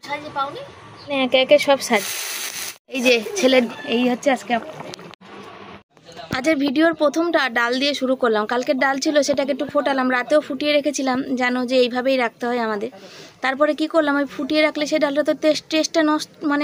সাজে পাওনি একে একে সব সাজ। এই যে ছেলে, এই হচ্ছে আজকে আজের ভিডিওর প্রথমটা ডাল দিয়ে শুরু করলাম। কালকের ডাল ছিল সেটাকে একটু ফোটালাম, রাতেও ফুটিয়ে রেখেছিলাম, জানো যে এইভাবেই রাখতে হয় আমাদের। তারপরে কি করলাম, ওই ফুটিয়ে রাখলে সেই ডালটা তো টেস্টটা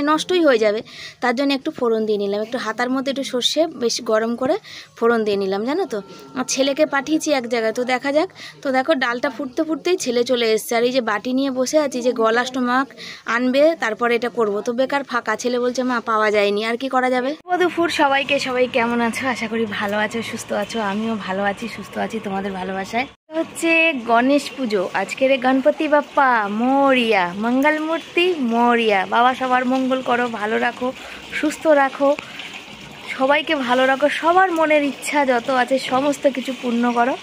নষ্টই হয়ে যাবে। তার জন্য একটু ফোড়ন দিয়ে নিলাম, একটু হাতার মধ্যে একটু সর্ষে বেশ গরম করে ফোড়ন দিয়ে নিলাম, জানো তো। আর ছেলেকে পাঠিয়েছি এক জায়গায়, তো দেখা যাক। তো দেখো ডালটা ফুটতে ফুটতেই ছেলে চলে এসছে, আর এই যে বাটি নিয়ে বসে আছি যে গলা স্টোমাক আনবে তারপরে এটা করব। তো বেকার ফাঁকা, ছেলে বলছে মা পাওয়া যায়নি, আর কি করা যাবে। দুপুর সবাইকে, সবাই কেমন আছো? আশা করি ভালো আছো, সুস্থ আছো। আমিও ভালো আছি, সুস্থ আছি তোমাদের ভালোবাসায়। হচ্ছে গণেশ পুজো আজকের। গণপতি বাপ্পা মোরিয়া, মঙ্গল মূর্তি মোরিয়া। বাবা সবার মঙ্গল করো, ভালো রাখো, সুস্থ রাখো, সবাইকে ভালো রাখো, সবার মনের ইচ্ছা যত আছে সমস্ত কিছু পূর্ণ করো।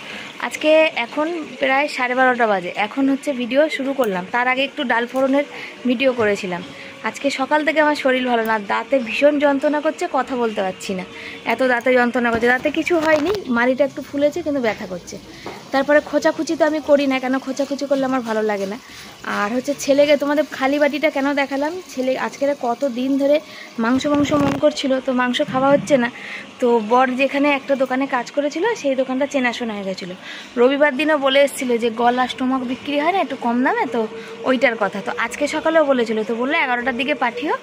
আজকে এখন প্রায় 12:30 বাজে, এখন হচ্ছে ভিডিও শুরু করলাম। তার আগে একটু ডাল ফোড়নের ভিডিও করেছিলাম। আজকে সকাল থেকে আমার শরীর ভালো না, দাঁতে ভীষণ যন্ত্রণা করছে, কথা বলতে পারছি না, এত দাঁতে যন্ত্রণা করছে। দাঁতে কিছু হয়নি, মাড়িটা একটু ফুলেছে কিন্তু ব্যথা করছে। তারপরে খোঁচাখুচি তো আমি করি না, কেন খোঁচাখুচি করলে আমার ভালো লাগে না। আর হচ্ছে ছেলেকে তোমাদের খালি বাটিটা কেন দেখালাম, ছেলে আজকের কত দিন ধরে মাংস মন করছিল, তো মাংস খাওয়া হচ্ছে না। তো বর যেখানে একটা দোকানে কাজ করেছিল সেই দোকানটা চেনাশোনা হয়ে গেছিলো। রবিবার দিনও বলে এসেছিলো যে গলা স্টোমাক বিক্রি হয় না একটু কম দামে, তো ওইটার কথা। তো আজকে সকালেও বলেছিল, তো বললো 11টার দিকে পাঠিও,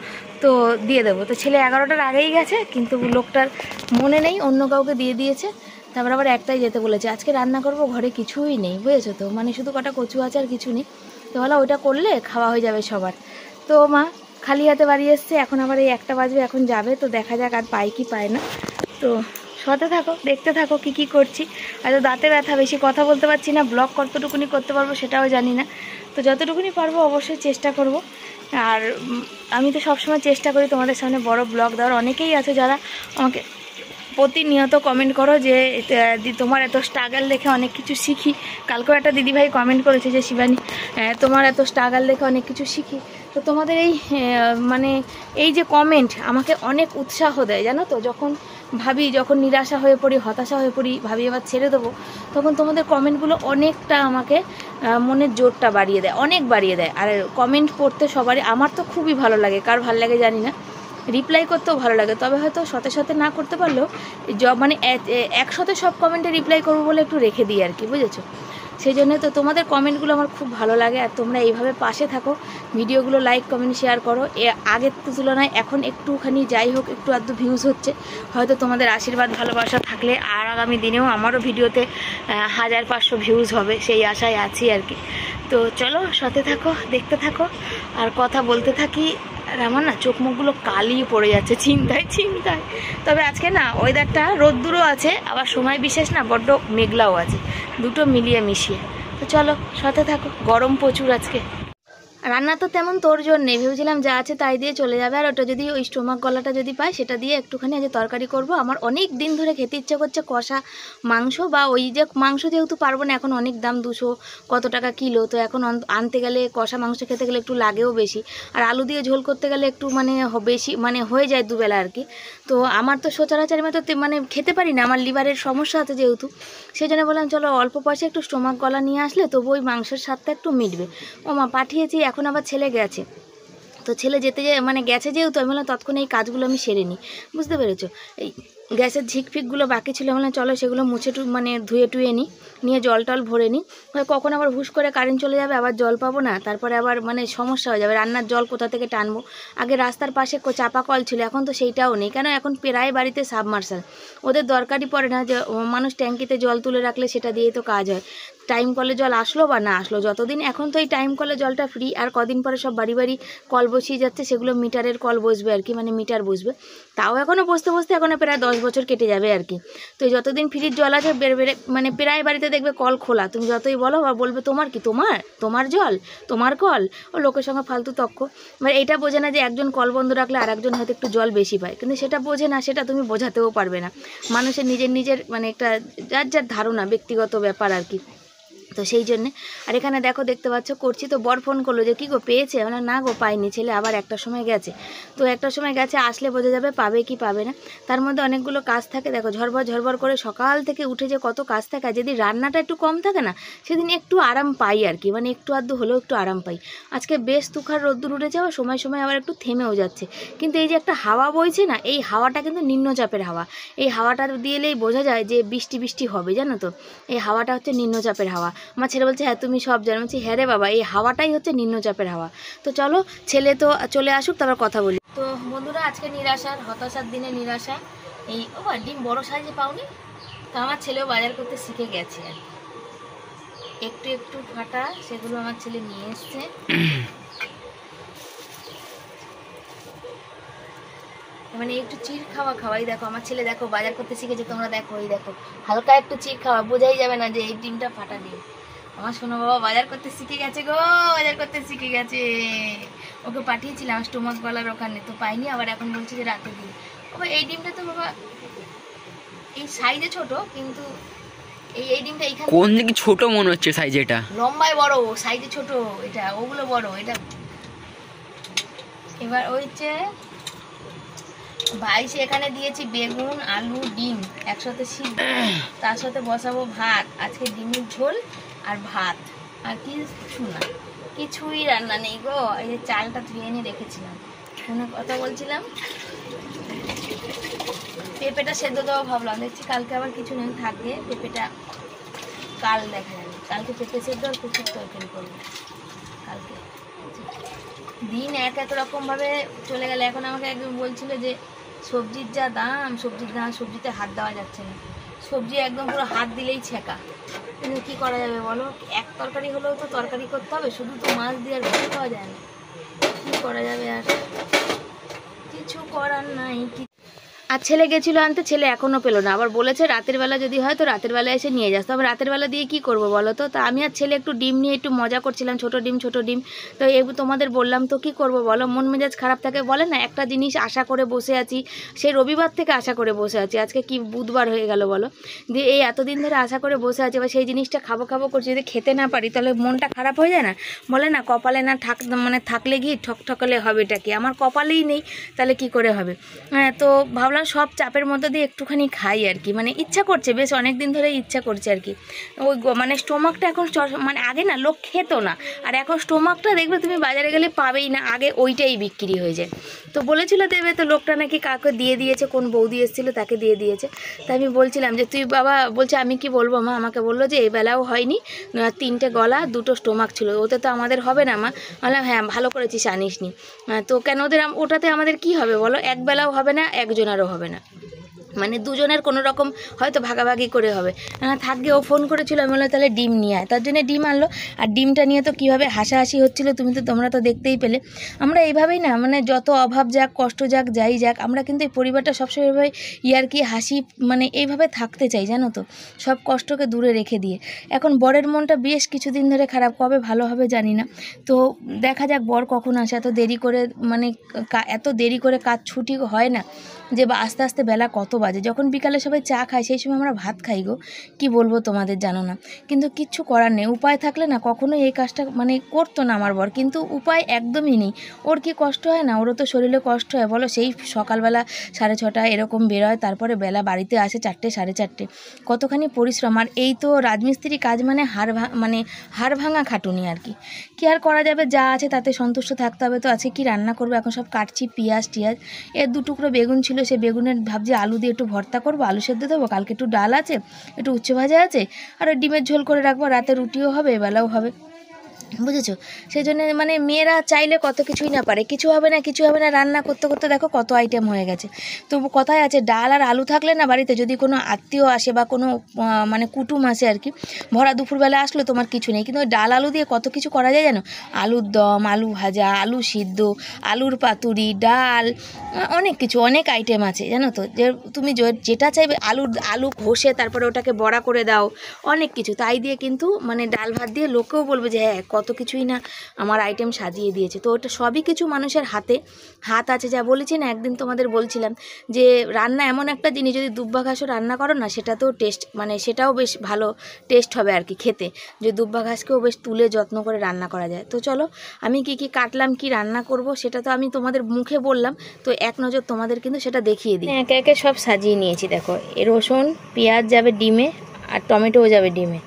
তো দিয়ে দেবো। তো ছেলে 11টার আগেই গেছে, কিন্তু লোকটার মনে নেই, অন্য কাউকে দিয়ে দিয়েছে। তারপর আবার একটাই যেতে বলেছে। আজকে রান্না করব, ঘরে কিছুই নেই, বুঝেছো তো, মানে শুধু কটা কচু আছে আর কিছু নেই। তো বলো ওইটা করলে খাওয়া হয়ে যাবে সবার। তো মা খালি হাতে বাড়ি এসছে, এখন আবার এই 1টা বাজবে, এখন যাবে। তো দেখা যাক আর পাই কি পায় না। তো সাথে থাকো, দেখতে থাকো কি করছি। হয়তো দাঁতে ব্যথা, বেশি কথা বলতে পারছি না, ব্লগ কতটুকুনি করতে পারবো সেটাও জানি না। তো যতটুকুনি পারবো অবশ্যই চেষ্টা করব। আর আমি তো সবসময় চেষ্টা করি তোমাদের সামনে বড় ব্লগ দেওয়ার। অনেকেই আছে যারা আমাকে প্রতিনিয়ত কমেন্ট করো যে তোমার এত স্ট্রাগল দেখে অনেক কিছু শিখি। কালকেও একটা দিদিভাই কমেন্ট করেছে যে শিবানী তোমার এত স্ট্রাগল দেখে অনেক কিছু শিখি। তো তোমাদের এই মানে এই যে কমেন্ট আমাকে অনেক উৎসাহ দেয়, জানো তো। যখন নিরাশা হয়ে পড়ি, হতাশা হয়ে পড়ি, ভাবি আবার ছেড়ে দেবো, তখন তোমাদের কমেন্টগুলো অনেকটা আমাকে মনের জোরটা বাড়িয়ে দেয়, অনেক বাড়িয়ে দেয়। আর কমেন্ট পড়তে সবারই, আমার তো খুবই ভালো লাগে, কার ভালো লাগে জানি না, রিপ্লাই করতেও ভালো লাগে। তবে হয়তো সাথে না করতে পারলেও মানে একসাথে সব কমেন্টে রিপ্লাই করবো বলে একটু রেখে দিই আর কি, বুঝেছো। সেই জন্য তো তোমাদের কমেন্টগুলো আমার খুব ভালো লাগে। আর তোমরা এইভাবে পাশে থাকো, ভিডিওগুলো লাইক কমেন্ট শেয়ার করো। আগের তুলনায় এখন একটুখানি যাই হোক একটু আধটু ভিউজ হচ্ছে, হয়তো তোমাদের আশীর্বাদ ভালোবাসা থাকলে আর আগামী দিনেও আমারও ভিডিওতে 1500 ভিউজ হবে, সেই আশায় আছি আর কি। তো চলো সাথে থাকো, দেখতে থাকো, আর কথা বলতে থাকি। আর আমার না চোখ মুখগুলো কালি পড়ে যাচ্ছে চিন্তায়। তবে আজকে না ওয়েদারটা রোদ্দুরও আছে, আবার সময় বিশেষ না বড্ড মেঘলাও আছে, দুটো মিলিয়ে মিশিয়ে। তো চলো সাথে থাকো, গরম প্রচুর আজকে। রান্না তো তেমন তোর জন্য নেই, ভেবেছিলাম যা আছে তাই দিয়ে চলে যাবে। আর ওটা যদি ওই স্টোমাক গলাটা যদি পাই সেটা দিয়ে একটুখানি আজ তরকারি করব। আমার অনেক দিন ধরে খেতে ইচ্ছে করছে কষা মাংস, বা ওই যে মাংস যেহেতু পারবো না, এখন অনেক দাম, 200 কত টাকা কিলো। তো এখন আনতে গেলে কষা মাংস খেতে গেলে একটু লাগেও বেশি, আর আলু দিয়ে ঝোল করতে গেলে একটু মানে বেশি মানে হয়ে যায় দুবেলা আর কি। তো আমার তো সচরাচর মতো মানে খেতে পারি না, আমার লিভারের সমস্যা আছে যেহেতু, সেই জন্য বললাম চলো অল্প পয়সা একটু স্টোমাক গলা নিয়ে আসলে তবু ওই মাংসের স্বাদটা একটু মিটবে। ও মা পাঠিয়েছি, এখন আবার ছেলে গেছে। তো ছেলে মানে গেছে যেহেতু, আমি বললাম তৎক্ষণে এই কাজগুলো আমি সেরে নিই, বুঝতে পেরেছো। এই গ্যাসের ঝিকফিকগুলো বাকি ছিল, বললাম চলো সেগুলো মুছে মানে ধুয়ে টুয়ে নিয়ে জল টল ভরে নিই। কখন আবার হুশ করে কারেন্ট চলে যাবে, আবার জল পাবো না, তারপরে আবার মানে সমস্যা হয়ে যাবে, রান্নার জল কোথা থেকে টানবো। আগে রাস্তার পাশে চাপা কল ছিল, এখন তো সেইটাও নেই, কেন এখন প্রায় বাড়িতে সাবমার্সাল। ওদের দরকারই পড়ে না যে মানুষ ট্যাঙ্কিতে জল তুলে রাখলে সেটা দিয়েই তো কাজ হয়। টাইম কলে জল আসলো বা না আসলো, যতদিন এখন তো এই টাইম কলে জলটা ফ্রি, আর কদিন পরে সব বাড়ি কল বসিয়ে যাচ্ছে, সেগুলো মিটারের কল বসবে আর কি, মানে মিটার বসবে। তাও এখনও বসতে এখনও প্রায় 10 বছর কেটে যাবে আর কি। তো যতদিন ফ্রির জল আছে বেড়ে মানে প্রায় বাড়িতে দেখবে কল খোলা, তুমি যতই বলো বা বলবে তোমার কি, তোমার জল, তোমার কল। ও লোকের সঙ্গে ফালতু তক্ক। মানে এটা বোঝে না যে একজন কল বন্ধ রাখলে আর একজন হয়তো একটু জল বেশি পায়, কিন্তু সেটা বোঝে না, সেটা তুমি বোঝাতেও পারবে না। মানুষের নিজের মানে একটা যার ধারণা, ব্যক্তিগত ব্যাপার আর কি। তো সেই জন্যে। আর এখানে দেখো দেখতে পাচ্ছ করছি, তো বর ফোন করলো যে কী গো পেয়েছে, মানে না গো পাইনি, ছেলে আবার একটা সময় গেছে। তো একটা সময় গেছে, আসলে বোঝা যাবে পাবে কি পাবে না। তার মধ্যে অনেকগুলো কাজ থাকে, দেখো ঝরভর ঝরভর করে সকাল থেকে উঠে যে কত কাজ থাকে। যদি রান্নাটা একটু কম থাকে না, সেদিন একটু আরাম পাই আর কি, মানে একটু আধটু হলেও একটু আরাম পাই। আজকে বেশ তুখার রোদ্দুর উঠেছে, আবার সময় সময় আবার একটু থেমেও যাচ্ছে। কিন্তু এই যে একটা হাওয়া বইছে না, এই হাওয়াটা কিন্তু নিম্নচাপের হাওয়া। এই হাওয়াটা দিলেই বোঝা যায় যে বৃষ্টি বৃষ্টি হবে, জানো তো। এই হাওয়াটা হচ্ছে নিম্নচাপের হাওয়া। আমার ছেলে বলছে হ্যাঁ তুমি সব জানো। বলছি হ্যাঁ রে বাবা, এই হাওয়াটাই হচ্ছে নিম্নচাপের হাওয়া। তো চলো ছেলে তো চলে আসুক, তারপর কথা বলি। তো বন্ধুরা, আজকে নিরাশার হতাশার দিনে নিরাশা। এই ও ডিম বড় সাইজে পাওনি, তো আমার ছেলেও বাজার করতে শিখে গেছে আর একটু একটু ফাটা, সেগুলো আমার ছেলে নিয়ে এসছে। মানে একটু চিড় খাওয়াই, দেখো আমার ছেলে দেখো বাজার করতে শিখেছে, তোমরা দেখো এই দেখো হালকা একটু চিড় খাওয়া, বোঝাই যাবে না যে এই ডিমটা ফাটা ডিম। আমার শোনো বাবা বাজার করতে শিখে গেছে গো, বাজার করতে শিখে গেছে। ওকে পাঠিয়েছিলাম স্টোমাক গলার ওখানে, তো পাইনি, আবার এখন বলছে যে রাতে দিই। বাবা এই ডিমটা তো বাবা এই সাইজে ছোট, কিন্তু এই ডিমটা এইখানে কোন দিকে ছোট মনে হচ্ছে সাইজ, এটা লম্বায় বড়, সাইজে ছোট, এটা ওগুলো বড়, এটা এবার ওইছে ভাইসে এখানে দিয়েছি বেগুন আলু ডিম একসাথে সিদ্ধ, তার সাথে বসাবো ভাত, আজকে ডিমের ঝোল আর ভাত, আর কিছু না, কিছুই রান্না নেই গো। এই যে চালটা ধুয়ে এনে রেখেছিলাম, ফোনে কথা বলছিলাম, পেঁপেটা সেদ্ধ দেওয়া ভাবলাম, দেখছি কালকে আবার কিছু নেই, থাকবে পেঁপেটা কাল দেখা যাবে। কালকে পেঁপে সেদ্ধ আর কুচুর তরকারি করবো কালকে। দিন এক এক রকমভাবে চলে গেলে। এখন আমাকে একজন বলছিল যে সবজির যা দাম, সবজিতে হাত দেওয়া যাচ্ছে না, সবজি একদম পুরো হাত দিলেই ছেঁকা। কিন্তু কী করা যাবে বলো, এক তরকারি হলেও তো তরকারি করতে হবে, শুধু তো মাছ দিয়ে আর ভাত খাওয়া যায় না। কী করা যাবে, আর কিছু করার নাই। আর ছেলে গেছিলো আনতে, ছেলে এখনও পেলো না, আবার বলেছে রাতের বেলা যদি হয় তো রাতের বেলা এসে নিয়ে যাস। তো আমি রাতের বেলা দিয়ে কি করব বলো তো। তা আমি আর ছেলে একটু ডিম নিয়ে একটু মজা করছিলাম, ছোটো ডিম। তো এগুলো তোমাদের বললাম, তো কি করব বলো, মন মেজাজ খারাপ থাকে, বলে না একটা জিনিস আশা করে বসে আছি, সেই রবিবার থেকে আশা করে বসে আছি, আজকে কি বুধবার হয়ে গেল বলো, দিয়ে এই এতদিন ধরে আশা করে বসে আছি, এবার সেই জিনিসটা খাবো করছি, যদি খেতে না পারি তাহলে মনটা খারাপ হয়ে যায় না। বলে না কপালে না থাকলে ঘি ঠকঠকালে হবেটা কি, আমার কপালেই নেই, তাহলে কি করে হবে। হ্যাঁ, তো ভাবলাম সব চাপের মধ্যে দিয়ে একটুখানি খাই আর কি, মানে ইচ্ছা করছে, বেশ অনেক দিন ধরে ইচ্ছা করছে আর কি। ওই মানে স্টোমাকটা এখন মানে আগে না লোক খেত না, আর এখন স্টোমাকটা দেখবে তুমি বাজারে গেলে পাবেই না, আগে ওইটাই বিক্রি হয়ে যায়। তো বলেছিল দেবে, তো লোকটা নাকি কাউকে দিয়ে দিয়েছে, কোন বৌদি এসেছিলো তাকে দিয়ে দিয়েছে। তাই আমি বলছিলাম যে তুই বাবা, বলছে আমি কি বলবো মা, আমাকে বললো যে এই বেলাও হয়নি, 3টে গলা 2টো স্টোমাক ছিল, ওতে তো আমাদের হবে না মা। বললাম হ্যাঁ ভালো করেছিস আনিসনি। তো কেন ওটাতে আমাদের কি হবে বলো, এক বেলাও হবে না, একজনেরও হবে না, মানে দুজনের কোনো রকম হয়তো ভাগাভাগি করে হবে। থাকবে ও ফোন করেছিল, আমি বললাম তাহলে ডিম নিয়ে আয়, তার জন্য ডিম আনলো। আর ডিমটা নিয়ে তো কীভাবে হাসাহাসি হচ্ছিলো তোমরা তো দেখতেই পেলে। আমরা এইভাবেই না, মানে যত অভাব যাক কষ্ট যাক যাই যাক, আমরা কিন্তু এই পরিবারটা সবসময় এভাবে ইয়ার্কি হাসি মানে এইভাবে থাকতে চাই, জানো তো, সব কষ্টকে দূরে রেখে দিয়ে। এখন বরের মনটা বেশ কিছুদিন ধরে খারাপ, কবে ভালো হবে জানি না। তো দেখা যাক বর কখন আসে, এত দেরি করে মানে এত দেরি করে কাজ ছুটি হয় না, যে আস্তে আস্তে বেলা কত বাজে। যখন বিকালে সবাই চা খায় সেই সময় আমরা ভাত খাই গো, কি বলবো তোমাদের জানো না। কিন্তু কিচ্ছু করার নেই, উপায় থাকলে না কখনোই এই কাজটা মানে করতো না আমার বর, কিন্তু উপায় একদমই নেই। ওর কি কষ্ট হয় না, ওরও তো শরীরে কষ্ট হয় বলো, সেই সকালবেলা 6:30 এরকম বেরোয়, তারপরে বেলা বাড়িতে আসে 4টে 4:30, কতখানি পরিশ্রম। আর এই তো রাজমিস্ত্রি কাজ মানে হাড় ভাঙা খাটুনি আর কি। কি আর করা যাবে, যা আছে তাতে সন্তুষ্ট থাকতে হবে। তো আছে কি রান্না করবো, এখন সব কাটছি, পেঁয়াজ টিয়াজ, 2 টুকরো বেগুন ছিল, সেই বেগুনের ভাবছি আলু দিয়ে একটু ভর্তা করবো, আলু সেদ্ধ দেবো, কালকে একটু ডাল আছে, একটু উচ্ছে ভাজা আছে, আর ডিমের ঝোল করে রাখবো, রাতে রুটিও হবে এবেলাও হবে, বুঝেছো। সেই জন্য মানে মেয়েরা চাইলে কত কিছুই না পারে, কিছু হবে না রান্না করতে করতে দেখো কত আইটেম হয়ে গেছে। তো কথায় আছে ডাল আর আলু থাকলে না বাড়িতে, যদি কোনো আত্মীয় আসে বা কোনো মানে কুটুম আসে আর কি, ভরা দুপুরবেলা আসলো তোমার কিছু নেই, কিন্তু ওই ডাল আলু দিয়ে কত কিছু করা যায় জানো, আলুর দম, আলু ভাজা, আলু সিদ্ধ, আলুর পাতুরি, ডাল, অনেক কিছু, অনেক আইটেম আছে জানো তো, যে তুমি যেটা চাইবে, আলু ঘষে তারপরে ওটাকে বড়া করে দাও, অনেক কিছু, তাই দিয়ে কিন্তু মানে ডাল ভাত দিয়ে লোকেও বলবে যে হ্যাঁ কত কত কিছুই না আমার আইটেম সাজিয়ে দিয়েছে। তো ওটা সবই কিছু মানুষের হাত আছে। যা বলেছি না একদিন তোমাদের বলছিলাম যে রান্না এমন একটা জিনিস, যদি দুব্বা ঘাসও রান্না করো না সেটাতেও টেস্ট, মানে সেটাও বেশ ভালো টেস্ট হবে আর কি খেতে, যে দুব্বা ঘাসকেও বেশ তুলে যত্ন করে রান্না করা যায়। তো চলো আমি কি কি কাটলাম, কি রান্না করব সেটা তো আমি তোমাদের মুখে বললাম, তো এক নজর তোমাদের কিন্তু সেটা দেখিয়ে দিই। একে একে সব সাজিয়ে নিয়েছি। দেখো রসুন পেঁয়াজ যাবে ডিমে, আর টমেটোও যাবে ডিমে।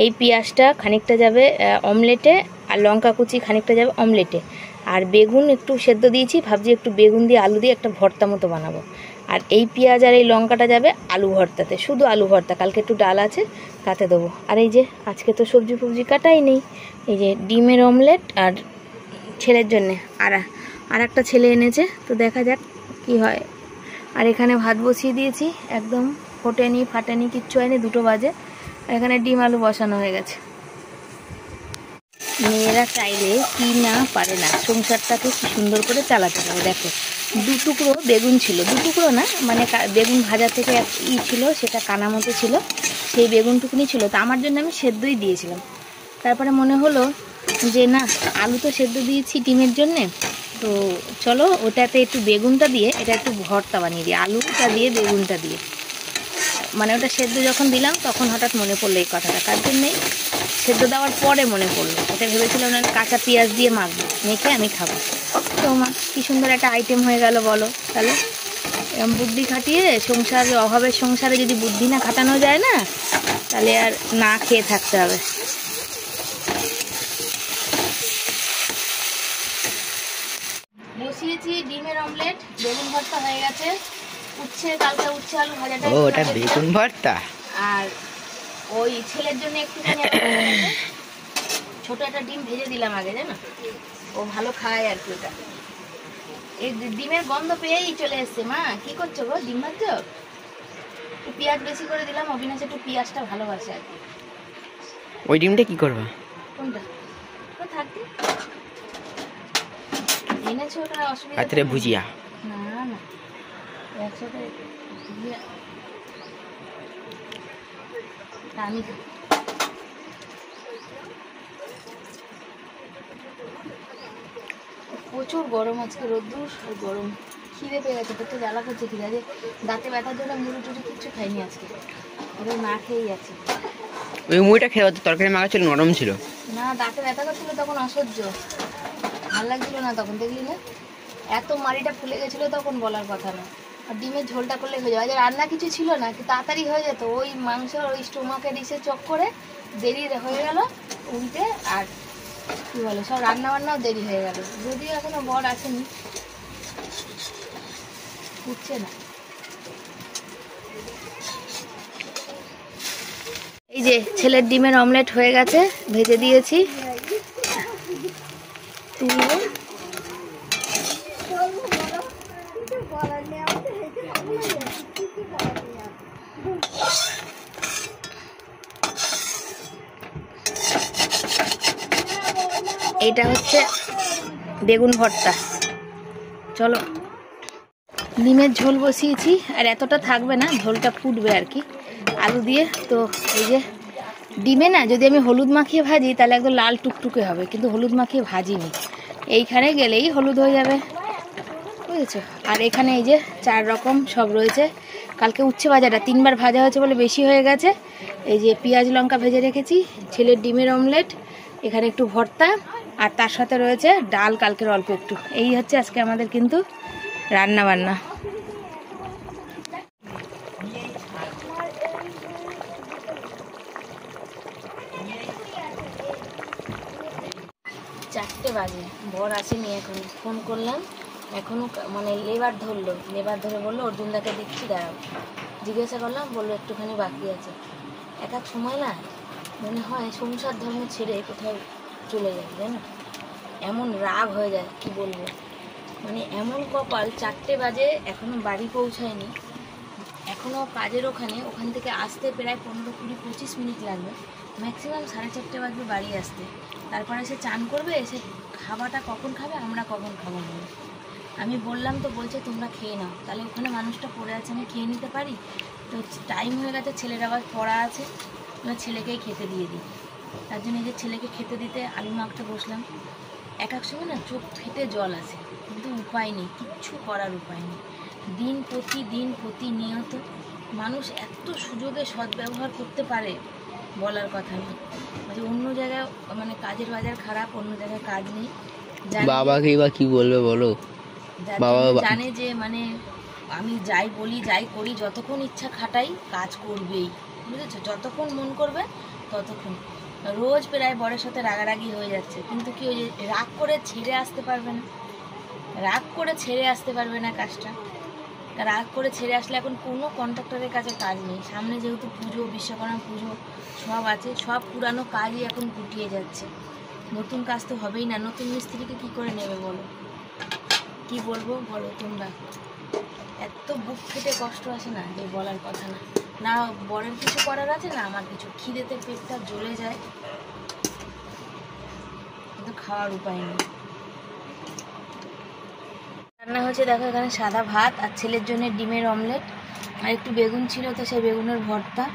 এই পেঁয়াজটা খানিকটা যাবে অমলেটে, আর লঙ্কা কুচি খানিকটা যাবে অমলেটে, আর বেগুন একটু সেদ্ধ দিয়েছি, ভাবছি একটু বেগুন দিয়ে আলু দিয়ে একটা ভর্তা মতো বানাবো। আর এই পেঁয়াজ আর এই লঙ্কাটা যাবে আলু ভর্তাতে, শুধু আলু ভর্তা, কালকে একটু ডাল আছে তাতে দেবো। আর এই যে আজকে তো সবজি ফবজি কাটাই নেই, এই যে ডিমের অমলেট আর ছেলের জন্যে আর একটা ছেলে এনেছে, তো দেখা যাক কি হয়। আর এখানে ভাত বসিয়ে দিয়েছি, একদম ফোটেনি ফাটেনি কিচ্ছু হয়নি, 2টো বাজে। আর এখানে ডিম আলু বসানো হয়ে গেছে। মেয়েরা চাইলে কি না পারে না, সংসারটাকে কি সুন্দর করে চালাতে পারে। দেখো 2 টুকরো বেগুন ছিল, 2 টুকরো না মানে বেগুন ভাজা থেকে ছিল, সেটা কানা মতো ছিল, সেই বেগুনটুকুনি ছিল। তো আমার জন্য আমি সেদ্ধই দিয়েছিলাম। তারপরে মনে হলো যে না, আলু তো সেদ্ধ দিয়েছি ডিমের জন্যে, তো চলো ওটাতে একটু বেগুনটা দিয়ে এটা একটু ভর্তা বানিয়ে দিই, আলুটা দিয়ে বেগুনটা দিয়ে। মানে ওটা সেদ্ধ যখন দিলাম তখন হঠাৎ মনে পড়লো এই কথাটা, তার জন্যেই সেদ্ধ দেওয়ার পরে মনে পড়লো। এটা ভেবেছিলাম না কাঁচা পেঁয়াজ দিয়ে মাখবো, মেখে আমি খাবো। তো মা কী সুন্দর একটা আইটেম হয়ে গেল বলো। তাহলে বুদ্ধি খাটিয়ে সংসারে, অভাবের সংসারে যদি বুদ্ধি না খাটানো যায় না, তাহলে আর না খেয়ে থাকতে হবে। বসিয়েছি ডিমের অমলেট, বেগুন ভর্তা হয়ে গেছে, কালকে উচ্ছে আলু ভাজাটা, ওটা বেগুন ভর্তা। আর ওই ছেলের জন্য একটুখানি ছোট একটা ডিম ভেজে দিলাম আগে, জানো ও ভালো খায় আর কি। ওটা এই ডিমের গন্ধ পেয়েই চলে এসছে। মা কি করছো গো, ডিম ভাজছো? একটু পেঁয়াজ বেশি করে দিলাম, অবিনাশ একটু পেঁয়াজটা ভালোবাসে আর কি। ওই ডিমটা কি করবা? কোনটা থাকবে এনেছো, ওটা অসুবিধা রাত্রে ভুজিয়া? না না, একসাথে আমি প্রচুর গরম আজকে, রোদ্দুর আর গরম, খিদে পেয়ে গেছে, পেটে জ্বালা করছে, খিদে আছে, দাঁতে ব্যথার জন্য মুড়ি টুড়ি কিচ্ছু খাইনি আজকে, ওদের না খেয়েই আছে। ওই মুড়িটা খেয়ে হতো, তরকারি মাখা ছিল, নরম ছিল না, দাঁতে ব্যথা করছিল তখন, অসহ্য ভাল লাগছিল না তখন, দেখলি না এত মাড়িটা ফুলে গেছিলো তখন, বলার কথা না। আর ডিমের ঝোলটা করলে হয়ে যাবে, রান্না কিছু ছিল না, কি তাড়াতাড়ি হয়ে যেত, ওই মাংসের ওই স্টোমাকের ইসে চক করে দেরি হয়ে গেল উল্টে, আর কি বলে সব রান্না বান্নাও দেরি হয়ে গেল, যদিও এখনো বর আসেনি, উঠছে না। এই যে ছেলের ডিমের অমলেট হয়ে গেছে, ভেজে দিয়েছি, তুলবো। এটা হচ্ছে বেগুন ভর্তা। চলো ডিমের ঝোল বসিয়েছি, আর এতটা থাকবে না, ঝোলটা ফুটবে আর কি আলু দিয়ে। তো এই যে ডিমে না যদি আমি হলুদ মাখিয়ে ভাজি তাহলে একদম লাল টুকটুকে হবে, কিন্তু হলুদ মাখিয়ে ভাজিনি, এইখানে গেলেই হলুদ হয়ে যাবে, বুঝেছো। আর এখানে এই যে 4 রকম সব রয়েছে, কালকে উচ্ছে ভাজাটা 3বার ভাজা হয়েছে বলে বেশি হয়ে গেছে। এই যে পেঁয়াজ লঙ্কা ভেজে রেখেছি, ছেলের ডিমের অমলেট, এখানে একটু ভর্তা, আর তার সাথে রয়েছে ডাল কালকের অল্প একটু। এই হচ্ছে আজকে আমাদের কিন্তু রান্না বান্না। চারটে বাজে, বর আসেনি এখনো, ফোন করলাম এখনো, মানে লেবার ধরে বললো অর্জুনদাকে দিচ্ছি দাঁড়াও, জিজ্ঞাসা করলাম, বললো একটুখানি বাকি আছে। এক সময় না মনে হয় সংসার ধর্ম ছেড়ে কোথাও চলে যায়, জানো, এমন রাগ হয়ে যায় কি বলবো, মানে এমন কপাল, 4টে বাজে এখনো বাড়ি পৌঁছায়নি, এখনও কাজের ওখান থেকে আসতে প্রায় 15-20-25 মিনিট লাগবে, ম্যাক্সিমাম 4:30 বাজবে বাড়ি আসতে। তারপরে সে চান করবে, এসে খাবারটা কখন খাবে, আমরা কখন খাবো বলে। আমি বললাম তো, বলছে তোমরা খেয়ে নাও, তাহলে ওখানে মানুষটা পড়ে আছে, আমি খেয়ে নিতে পারি? তো টাইম হয়ে গেছে, ছেলের আবার পড়া আছে, ছেলেকেই খেতে দিয়ে দিই। তার জন্য এই যে ছেলেকে খেতে দিতে আলু মাখতে বসলাম। এক এক সময় না চোখ ফেটে জল আসে, কিন্তু উপায় নেই, কিচ্ছু করার উপায় নেই। দিন প্রতিনিয়ত মানুষ এত সুযোগে সদ্ব্যবহার করতে পারে বলার কথা নেই। যে অন্য জায়গায় মানে কাজের বাজার খারাপ, অন্য জায়গায় কাজ নেই, বাবাকে বা কি বলবে বলো। বাবা জানে যে মানে আমি যাই বলি যাই করি, যতক্ষণ ইচ্ছা খাটাই কাজ করবেই, বুঝেছো? যতক্ষণ মন করবে ততক্ষণ। রোজ প্রায় বরের সাথে রাগারাগি হয়ে যাচ্ছে, কিন্তু কি ওই যে রাগ করে ছেড়ে আসতে পারবে না, কাজটা। রাগ করে ছেড়ে আসলে এখন কোনো কন্ট্রাক্টরের কাছে কাজ নেই। সামনে যেহেতু পুজো, বিশ্বকর্মা পুজো সব আছে, সব পুরানো কাজই এখন গুটিয়ে যাচ্ছে। নতুন কাজ তো হবেই না, নতুন মিস্ত্রিকে কি করে নেবে বলো? কি বলবো বলো তোমরা? এত বুক ফেটে কষ্ট আসে না যে বলার কথা না। না বরের কিছু করার আছে, না আমার কিছু। খিদেতে পেটটা জ্বলে যায়, কিন্তু খাওয়ার উপায় নেই। রান্না হচ্ছে দেখো, এখানে সাদা ভাত, আর ছেলের জন্য ডিমের অমলেট, আর একটু বেগুন ছিল তো সেই বেগুনের ভর্তা,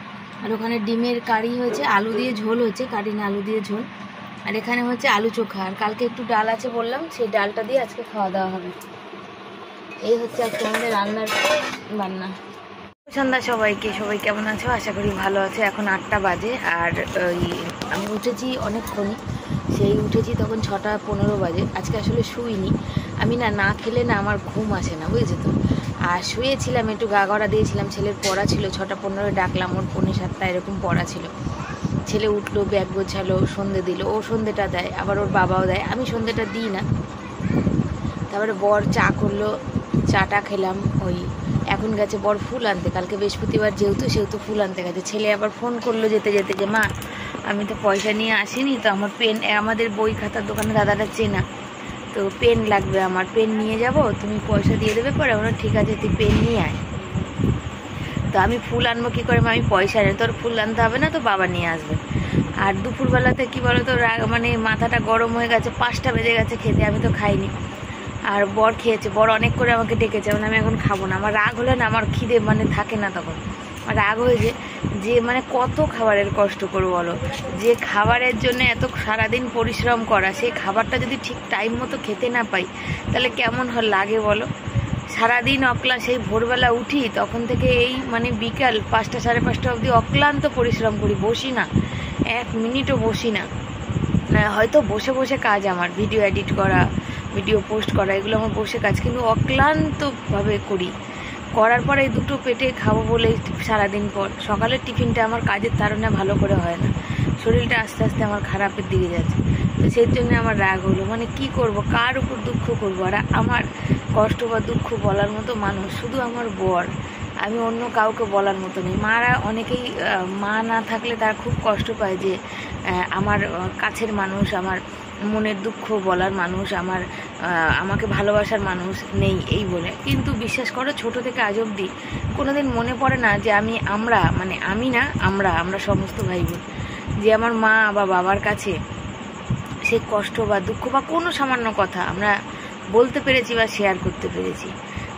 আর ওখানে ডিমের কারি হয়েছে, আলু দিয়ে ঝোল হয়েছে, কারি না আলু দিয়ে ঝোল, আর এখানে হচ্ছে আলু চোখা। আর কালকে একটু ডাল আছে বললাম, সেই ডালটা দিয়ে আজকে খাওয়া দাওয়া হবে। এই হচ্ছে আজকে আমাদের রান্নার বান্না। সন্ধ্যা সবাইকে, সবাই কেমন আছো? আশা করি ভালো আছে। এখন 8টা বাজে, আর আমি উঠেছি অনেকক্ষণই, সেই উঠেছি তখন 6:15 বাজে। আজকে আসলে শুইনি আমি, না খেলে না আমার ঘুম আসে না, বুঝেছো তো। আর শুয়েছিলাম, একটু গা গড়া দিয়েছিলাম, ছেলের পড়া ছিল, 6:15 ডাকলাম, ওর 6:45 এরকম পড়া ছিল। ছেলে উঠলো, ব্যাগ গোছালো, সন্ধে দিল, ও সন্ধেটা দেয়, আবার ওর বাবাও দেয়, আমি সন্ধেটা দিই না। তারপরে বর চা করলো, চাটা খেলাম। ওই এখন গেছে বর ফুল আনতে, কালকে বৃহস্পতিবার সেহেতু ফুল আনতে গেছে। ছেলে আবার ফোন করলো যেতে যেতে যে মা আমি তো পয়সা নিয়ে আসিনি, তো আমার পেন, আমাদের বই খাতার দোকানে দাদাটা চেনা, তো পেন লাগবে, আমার পেন নিয়ে যাব, তুমি পয়সা দিয়ে দেবে পরে। আমরা ঠিক আছে তুই পেন নিয়ে আয়। তো আমি ফুল আনবো কী করে, আমি পয়সা নেই, তোর ফুল আনতে হবে না, তো বাবা নিয়ে আসবে। আর দুপুরবেলাতে কি বলো তো, মানে মাথাটা গরম হয়ে গেছে, 5টা বেজে গেছে খেতে, আমি তো খাইনি। আর বর খেয়েছে, বর অনেক করে আমাকে ডেকেছে, মানে আমি এখন খাবো না। আমার রাগ হলে না আমার খিদে মানে থাকে না, তখন আমার রাগ হয়েছে যে মানে কত খাবারের কষ্ট করবো বলো। যে খাবারের জন্য এত সারাদিন পরিশ্রম করা, সেই খাবারটা যদি ঠিক টাইম মতো খেতে না পাই, তাহলে কেমন লাগে বলো। সারাদিন অক্লান্ত, সেই ভোরবেলা উঠি তখন থেকে এই মানে বিকাল 5টা 5:30 অবধি অক্লান্ত পরিশ্রম করি, বসি না, 1 মিনিটও বসি না। হয়তো বসে বসে কাজ, আমার ভিডিও এডিট করা, ভিডিও পোস্ট করা, এগুলো আমার বসে কাজ, কিন্তু অক্লান্তভাবে করি। করার পরে এই দুটো পেটে খাবো বলেই সারাদিন পর সকালের টিফিনটা আমার কাজের তাড়না ভালো করে হয় না, শরীরটা আস্তে আস্তে আমার খারাপের দিকে যাচ্ছে। তো সেই জন্য আমার রাগ হলো, মানে কি করব, কার উপর দুঃখ করবো। আর আমার কষ্ট বা দুঃখ বলার মতো মানুষ শুধু আমার বর, আমি অন্য কাউকে বলার মতো নেই। মারা অনেকেই, মা না থাকলে তারা খুব কষ্ট পায় যে আমার কাছের মানুষ, আমার মনের দুঃখ বলার মানুষ, আমাকে ভালোবাসার মানুষ নেই এই বলে। কিন্তু বিশ্বাস করো, ছোট থেকে আজ অবধি কোনোদিন মনে পড়ে না যে আমরা সমস্ত ভাই বোন, যে আমার মা বা বাবার কাছে সেই কষ্ট বা দুঃখ বা কোনো সামান্য কথা আমরা বলতে পেরেছি বা শেয়ার করতে পেরেছি।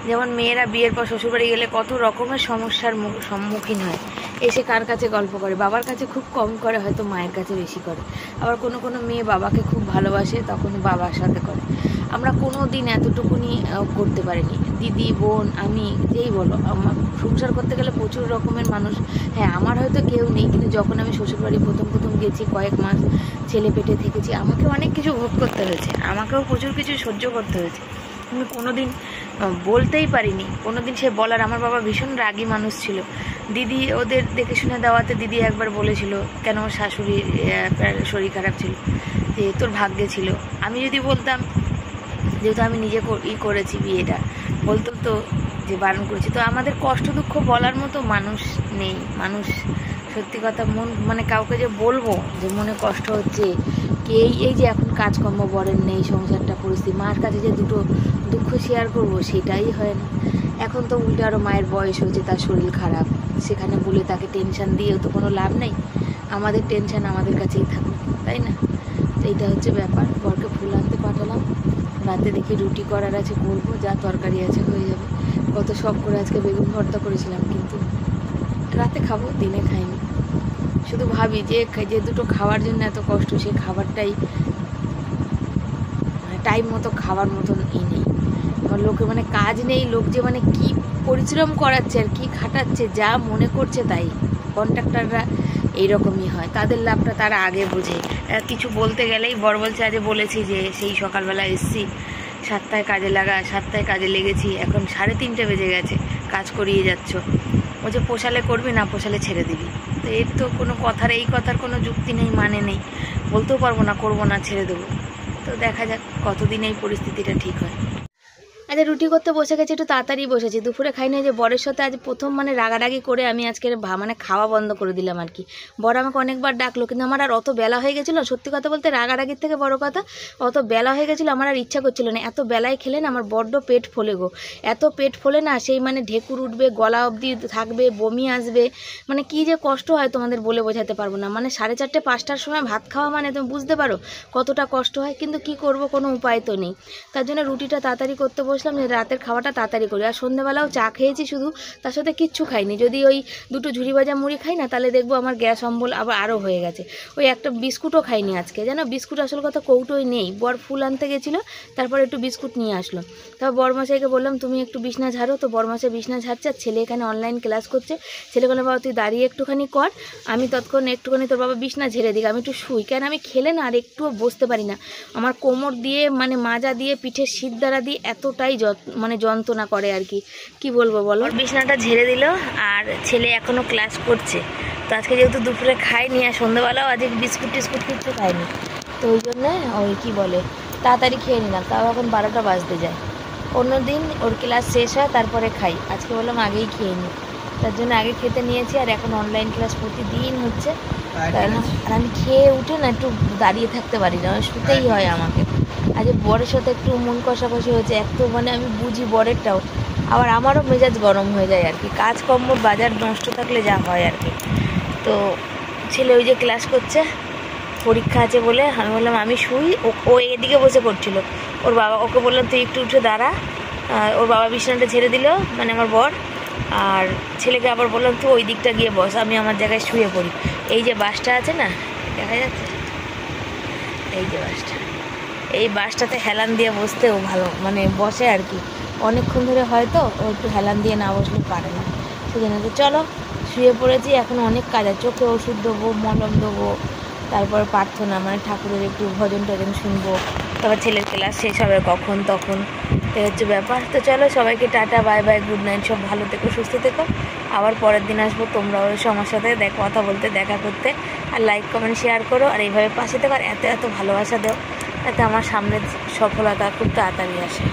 যেমন মেয়েরা বিয়ের পর শ্বশুরবাড়ি গেলে কত রকমের সমস্যার সম্মুখীন হয়, এসে কার কাছে গল্প করে, বাবার কাছে খুব কম করে, হয়তো মায়ের কাছে বেশি করে। আবার কোনো কোনো মেয়ে বাবাকে খুব ভালোবাসে, তখন বাবার সাথে করে। আমরা কোনো দিন এতটুকুনি করতে পারিনি, দিদি বোন আমি যেই বলো। আমার সংসার করতে গেলে প্রচুর রকমের মানুষ, হ্যাঁ আমার হয়তো কেউ নেই, কিন্তু যখন আমি শ্বশুরবাড়ি প্রথম গেছি, কয়েক মাস ছেলে পেটে থেকেছি, আমাকে অনেক কিছু ভোগ করতে হয়েছে, আমাকেও প্রচুর কিছু সহ্য করতে হয়েছে। আমি কোনোদিন বলতেই পারিনি, কোনোদিন সে বলার। আমার বাবা ভীষণ রাগী মানুষ ছিল। দিদি ওদের দেখে শুনে দেওয়াতে দিদি একবার বলেছিল, কেন ওর শাশুড়ির শরীর খারাপ ছিল, যে তোর ভাগ্যে ছিল। আমি যদি বলতাম, যেহেতু আমি নিজে করেছি বিয়েটা, বলতো তো যে বারণ করেছি। তো আমাদের কষ্ট দুঃখ বলার মতো মানুষ নেই। মানুষ সত্যি কথা মানে কাউকে যে বলবো যে মনে কষ্ট হচ্ছে, এই যে এখন কাজকর্ম বরের নেই, সংসারটা পরিস্থিতি, মার কাছে যে দুটো দুঃখ শেয়ার করবো সেটাই হয় না। এখন তো উল্টে আরও মায়ের বয়স হয়েছে, তার শরীর খারাপ, সেখানে বলে তাকে টেনশন দিয়েও তো কোনো লাভ নেই। আমাদের টেনশন আমাদের কাছেই থাকুক, তাই না? এইটা হচ্ছে ব্যাপার। বরকে ফুল আনতে পাঠালাম, রাতে দেখি রুটি করার আছে, করবো, যা তরকারি আছে হয়ে যাবে। কত শখ করে আজকে বেগুন ভর্তা করেছিলাম, কিন্তু রাতে খাবো, দিনে খাইনি। শুধু ভাবি যে যে দুটো খাওয়ার জন্য এত কষ্ট, সেই খাবারটাই মানে টাইম মতো খাওয়ার মতন নেই। আমার লোকে মানে কাজ নেই, লোক যে মানে কি পরিশ্রম করাচ্ছে আর কি খাটাচ্ছে, যা মনে করছে তাই। কন্ট্রাক্টররা এইরকমই হয়, তাদের লাভটা তারা আগে বোঝে। কিছু বলতে গেলেই বড় বলছে, আজ বলেছি যে সেই সকালবেলা এসছি 7টায় কাজে লাগা, 7টায় কাজে লেগেছি, এখন 3:30 বেজে গেছে, কাজ করিয়ে যাচ্ছ। ও যে পোষালে করবি, না পোষালে ছেড়ে দিবি। তো এর তো কোনো কথার, এই কথার কোনো যুক্তি নেই, মানে নেই। বলতেও পারবো না করবো না, ছেড়ে দেবো। তো দেখা যাক কতদিন এই পরিস্থিতিটা ঠিক হয়। আচ্ছা, রুটি করতে বসে গেছি, একটু তাড়াতাড়ি বসেছি, দুপুরে খাইনি। যে বরের সাথে আজ প্রথম মানে রাগারাগি করে আমি আজকে মানে খাওয়া বন্ধ করে দিলাম আর কি। বর আমাকে অনেকবার ডাকলো, কিন্তু আমার আর অত বেলা হয়ে গেছিলো, সত্যি কথা বলতে রাগারাগির থেকে বড় কথা অত বেলা হয়ে গেছিলো, আমার আর ইচ্ছা করছিল না। এত বেলায় খেলে না আমার বড্ড পেট ফোলে গো, এত পেট ফোলে না, সেই মানে ঢেকুর উঠবে, গলা অবধি থাকবে, বমি আসবে, মানে কি যে কষ্ট হয় তোমাদের বলে বোঝাতে পারবো না। মানে 4:30 5টার সময় ভাত খাওয়া মানে তুমি বুঝতে পারো কতটা কষ্ট হয়, কিন্তু কি করব, কোনো উপায় তো নেই। তার জন্য রুটিটা তাড়াতাড়ি করতে বসলাম যে রাতের খাওয়াটা তাড়াতাড়ি করি। আর সন্ধ্যেবেলাও চা খেয়েছি শুধু, তার সাথে কিচ্ছু খাইনি। যদি ওই দুটো ঝুড়ি ভাজা মুড়ি খাই না, তাহলে দেখবো আমার গ্যাস অম্বল আরও হয়ে গেছে। ওই একটা বিস্কুটও খাইনি আজকে, জানো বিস্কুট আসল কথা কৌটোই নেই। বর ফুল আনতে গেছিলো, তারপর একটু বিস্কুট নিয়ে আসলো। তারপর বরমশাইকে বললাম তুমি একটু বিছনা ঝাড়ো, তো বরমশাই বিছনা ঝাড়ছে, আর ছেলে এখানে অনলাইন ক্লাস করছে। ছেলে বলে বাবা তুই দাঁড়িয়ে একটুখানি কর, আমি তৎক্ষণ একটুখানি তোর বাবা বিছনা ঝেড়ে দিক, আমি একটু শুই। কেন আমি খেলে না আর একটুও বসতে পারি না, আমার কোমর দিয়ে মানে মাজা দিয়ে পিঠের শীত দ্বারা দিয়ে এতটাই মানে যন্ত্রণা করে আর কি বলবো বলো। বিছানাটা ঝেড়ে দিল, আর ছেলে এখনও ক্লাস করছে। তো আজকে যেহেতু দুপুরে খাইনি, আর সন্ধ্যাবেলাও আজকে বিস্কুট টিস্কুট কিছু খাইনি, তো ওই জন্যে ওই কী বলে তাড়াতাড়ি খেয়ে নিলাম। তাও এখন 12টা বাজতে যায়। অন্যদিন ওর ক্লাস শেষ হয় তারপরে খাই, আজকে বললাম আগেই খেয়ে নিই, তার জন্য আগে খেতে নিয়েছি। আর এখন অনলাইন ক্লাস প্রতিদিন হচ্ছে, আর আমি খেয়ে উঠে না একটু দাঁড়িয়ে থাকতে পারি না, শুতেই হয় আমাকে। আজ বরের সাথে একটু মন কষাকষি হয়েছে, এক তো মানে আমি বুঝি বরেরটাও, আবার আমারও মেজাজ গরম হয়ে যায় আর কি। কাজকর্ম বাজার নষ্ট থাকলে যা হয় আর কি। তো ছেলে ওই যে ক্লাস করছে, পরীক্ষা আছে বলে আমি বললাম আমি শুই, ও এদিকে বসে পড়ছিল। ওর বাবা, ওকে বললাম তুই একটু উঠে দাঁড়া, ওর বাবা বিছানাটা ছেড়ে দিল, মানে আমার বর। আর ছেলেকে আবার বললাম তুই ওই দিকটা গিয়ে বস, আমি আমার জায়গায় শুয়ে পড়ি। এই যে বাসটা আছে না, দেখা যাচ্ছে, এই যে বাসটা, এই বাসটাতে হেলান দিয়ে বসতে ও ভালো মানে বসে আর কি। অনেকক্ষণ ধরে হয়তো ও একটু হেলান দিয়ে না বসলে পারে না, সেজন্য। তো চলো শুয়ে পড়েছি, এখন অনেক কাজ আছে, চোখে ওষুধ দেবো, মলম দেবো, তারপর প্রার্থনা মানে ঠাকুরের একটু ভজন টজন শুনবো, তারপর ছেলের ক্লাস শেষ হবে কখন তখন, এই হচ্ছে ব্যাপার। তো চলো সবাইকে tata, bye bye, good night, সব ভালো থেকো, সুস্থ থেকো। আবার পরের দিন আসবো, তোমরাও এসো আমার সাথে কথা বলতে, দেখা করতে। আর লাইক কমেন্ট শেয়ার করো, আর এইভাবে পাশে থেকো, আর এত এত ভালোবাসা দাও, যাতে আমার সামনের সফলতা খুব তাড়াতাড়ি আসে।